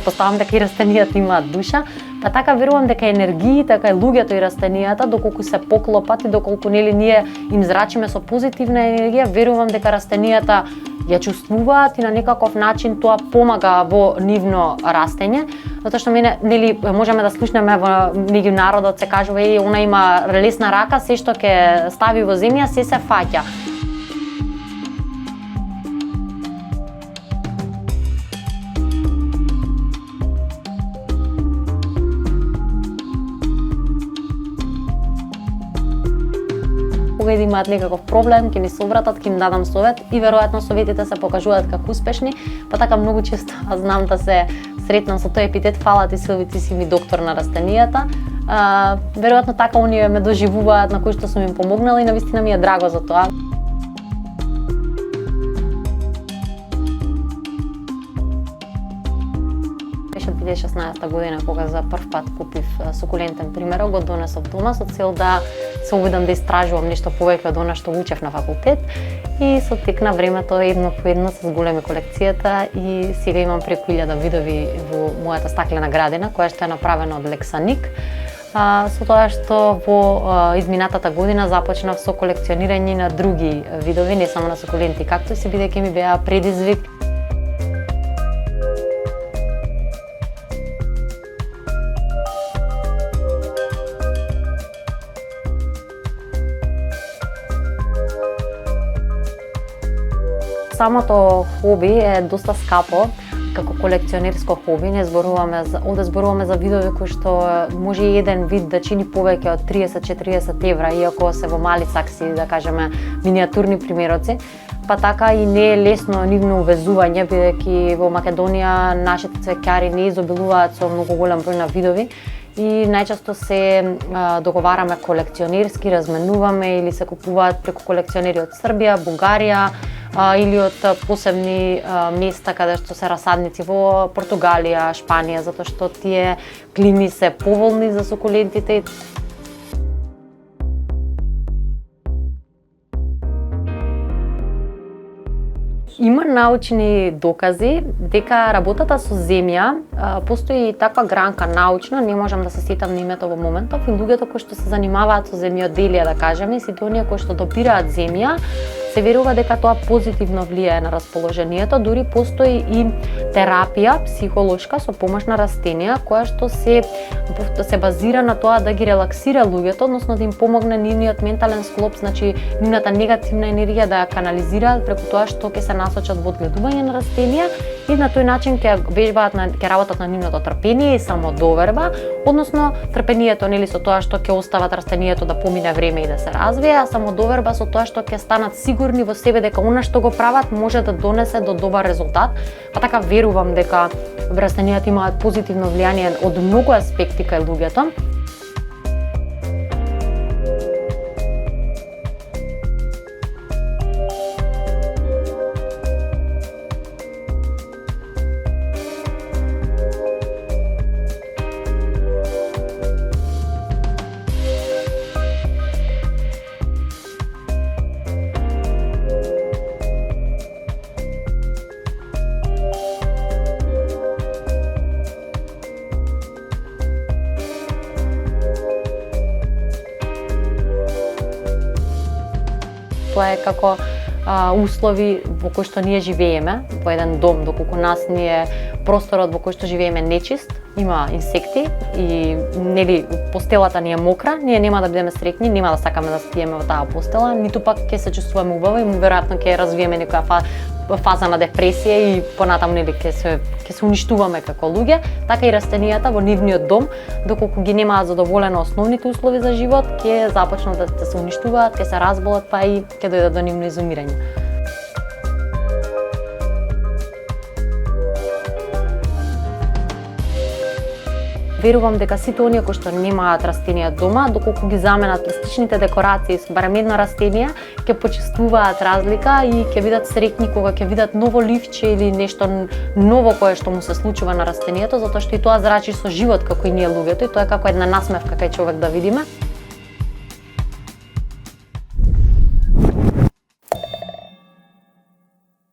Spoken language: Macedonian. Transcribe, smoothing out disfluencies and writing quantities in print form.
претпоставам дека и растенијата имаат душа, па така верувам дека енергиите, така и луѓето и растенијата, доколку се поклопат и доколку нели ние им зрачиме со позитивна енергија, верувам дека растенијата ја чувствуваат и на некаков начин тоа помага во нивно растење, затоа што мене нели можеме да слушнеме во меѓу народот се кажува она има лесна рака, се што ќе стави во земја се фаќа. Кога имаат некаков проблем, ќе ми се обратат, ќе им дадам совет и веројатно советите се покажуваат како успешни, па така многу често знам да се сретнам со тој епитет фала ти Силви, ти си ми доктор на растенијата. Веројатно така оние ме доживуваат на кој што сум им помогнала и навистина ми е драго за тоа. Беше 2016 година кога за прв пат купив сукулентен примерок, го донесов дома со цел да се обидам да истражувам нешто повеќе од она што учев на факултет и со тек на времето едно по едно се зголеми колекцијата и сега имам преку 1000 видови во мојата стаклена градина која што е направена од Лексаник. Со тоа што во изминатата година започнав со колекционирање на други видови, не само на сукуленти и кактуси, бидејќи ми беа предизвик. Самото хоби е доста скапо, како колекционерско хоби, овде зборуваме за видови кои што може еден вид да чини повеќе од 30-40 евра, иако се во мали сакси, да кажеме, миниатурни примероци. Па така и не е лесно нивно увезување, бидејќи во Македонија нашите цвеќари не изобилуваат со многу голем број на видови и најчесто се договараме колекционерски, разменуваме или се купуваат преку колекционери од Србија, Бугарија, или од посебни места каде што се расадници во Португалија, Шпанија, затоа што тие клими се поволни за сукулентите. Има научни докази дека работата со земја, постои таква гранка научна, не можам да се сетам на името во моментов, и луѓето кои што се занимаваат со земјоделие, да кажеме, и сите оние кои што добираат земја, се верува дека тоа позитивно влијае на расположението, дури постои и терапија психолошка со помош на растенија, која што се базира на тоа да ги релаксира луѓето, односно да им помогне нивниот ментален склоп, значи нивната негативна енергија да ја канализираат преку тоа што ќе се насочат во одгледување на растенија и на тој начин ќе работат на нивното трпение и самодоверба, односно трпението нели со тоа што ќе остават растението да помине време и да се развие, а самодоверба со тоа што ќе станат сигурни во себе дека она што го прават може да донесе до добар резултат. Па така верувам дека растенијата имаат позитивно влијание од многу аспекти кај луѓето. Тоа е како услови во кои што ние живееме во еден дом, доколку нас ние просторот во кој што живееме нечист, има инсекти и нели постелата ни е мокра, ние нема да бидеме среќни, нема да сакаме да спиеме во таа постела, ниту пак ќе се чувствуваме убаво и веројатно ќе развиеме некоја фаза на депресија и понатаму нели ќе се уништуваме како луѓе, така и растенијата во нивниот дом, доколку ги немаат задоволено основните услови за живот, ќе започнат да се уништуваат, ќе се разболат, па и ќе дојдат до нивно изумирање. Верувам дека сите оние кои што немаат растенија дома, доколку ги заменат пластичните декорации со барем едно растение, ќе почувствуваат разлика и ќе бидат среќни кога ќе видат ново ливче или нешто ново кое што му се случува на растението, затоа што и тоа зрачи со живот како и ние луѓето, и тоа е како една насмевка кај човек да видиме.